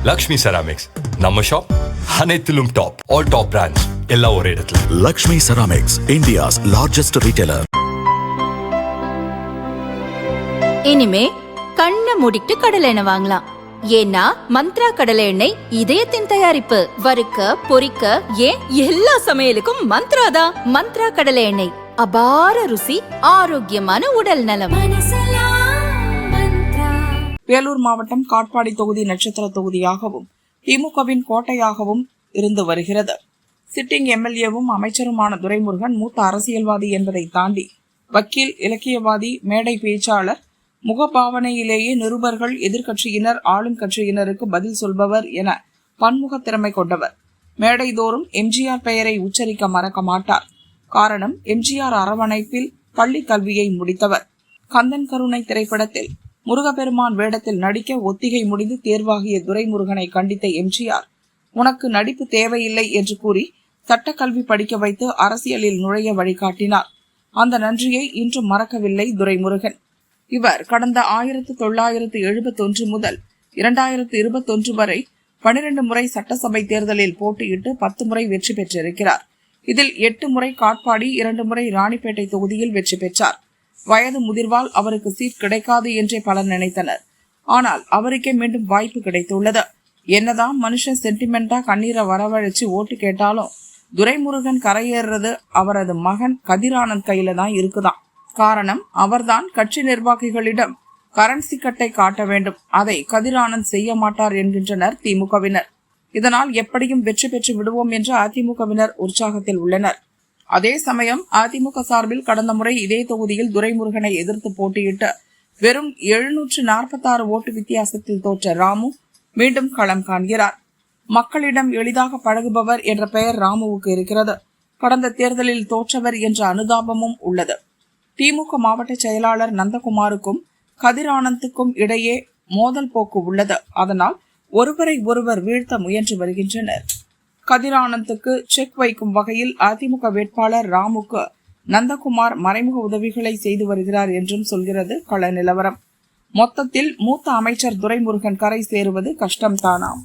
Lakshmi ceramics நம்ம shop அனைத்திலும் top. All top brands எல்லாம் ஒரே இடத்துல. Lakshmi ceramics, India's largest retailer. இனிமே கண்ணை மூடிட்டு கடலை எண்ணெய் வாங்கலாம். ஏன்னா மந்த்ரா கடலை எண்ணெய் இதயத்தின் தயாரிப்பு. வறுக்க, பொரிக்க, ஏன் எல்லா சமையலுக்கும் மந்த்ரா தான். மந்த்ரா கடலை எண்ணெய், அபார ருசி, ஆரோக்கியமான உடல் நலம். வேலூர் மாவட்டம் காட்பாடி தொகுதி நட்சத்திர தொகுதியாகவும் திமுகவின் கோட்டையாகவும் இருந்து வருகிறது. சிட்டிங் எம்எல்ஏவும் அமைச்சருமான துரைமுருகன் மூத்த அரசியல்வாதி என்பதை தாண்டி வக்கீல், இலக்கியவாதி, மேடை பேச்சாளர், முகபாவனையிலேயே நிருபர்கள், எதிர்கட்சியினர், ஆளும் கட்சியினருக்கு பதில் சொல்பவர் என பன்முக திறமை கொண்டவர். மேடைதோறும் எம்ஜிஆர் பெயரை உச்சரிக்க மறக்க மாட்டார். காரணம், எம்ஜிஆர் அரவணைப்பில் பள்ளி கல்வியை முடித்தவர். கந்தன் கருணை திரைப்படத்தில் முருகப்பெருமான் வேடத்தில் நடிக்க ஒத்திகை முடிந்து தேர்வாகிய துரைமுருகனை கண்டித்த எம்ஜிஆர், உனக்கு நடிப்பு தேவையில்லை என்று கூறி சட்டக்கல்வி படிக்க வைத்து அரசியலில் நுழைய வழிகாட்டினார். அந்த நன்றியை இன்றும் மறக்கவில்லை துரைமுருகன். இவர் கடந்த 1971 முதல் 2021 வரை 12 முறை சட்டசபை தேர்தலில் போட்டியிட்டு 10 முறை வெற்றி பெற்றிருக்கிறார். இதில் 8 முறை காட்பாடி, 2 முறை ராணிப்பேட்டை தொகுதியில் வெற்றி பெற்றார். வயது முதிர்வால் அவருக்கு சீட் கிடைக்காது என்றே பலர் நினைத்தனர். ஆனால் அவருக்கே மீண்டும் வாய்ப்பு கிடைத்துள்ளது. என்னதான் மனுஷன் சென்டிமெண்டா கண்ணீரை வரவழைச்சு ஓட்டு கேட்டாலும் துரைமுருகன் கரையேறது அவரது மகன் கதிரானந்த் கையில தான் இருக்குதான். காரணம், அவர்தான் கட்சி நிர்வாகிகளிடம் கரன்சி கட்டை காட்ட வேண்டும். அதை கதிரானந்த் செய்ய மாட்டார் என்கின்றனர் திமுகவினர். இதனால் எப்படியும் வெற்றி பெற்று விடுவோம் என்று அதிமுகவினர் உற்சாகத்தில் உள்ளனர். அதே சமயம் அதிமுக சார்பில் கடந்த முறை இதே தொகுதியில் துரைமுருகனை எதிர்த்து போட்டியிட்டு வெறும் 746 ஓட்டு வித்தியாசத்தில் தோற்ற ராமு மீண்டும் களம் காண்கிறார். மக்களிடம் எளிதாக பழகுபவர் என்ற பெயர் ராமுவுக்கு இருக்கிறது. கடந்த தேர்தலில் தோற்றவர் என்ற அனுதாபமும் உள்ளது. திமுக மாவட்ட செயலாளர் நந்தகுமாருக்கும் கதிரானந்துக்கும் இடையே மோதல் போக்கு உள்ளது. அதனால் ஒருவரை ஒருவர் வீழ்த்த முயன்று வருகின்றனர். கதிரானந்துக்கு செக் வைக்கும் வகையில் அதிமுக வேட்பாளர் ராமுக்கு நந்தகுமார் மறைமுக உதவிகளை செய்து வருகிறார் என்றும் சொல்கிறது கள நிலவரம். மொத்தத்தில் மூத்த அமைச்சர் துரைமுருகன் கரை சேருவது கஷ்டம்தானாம்.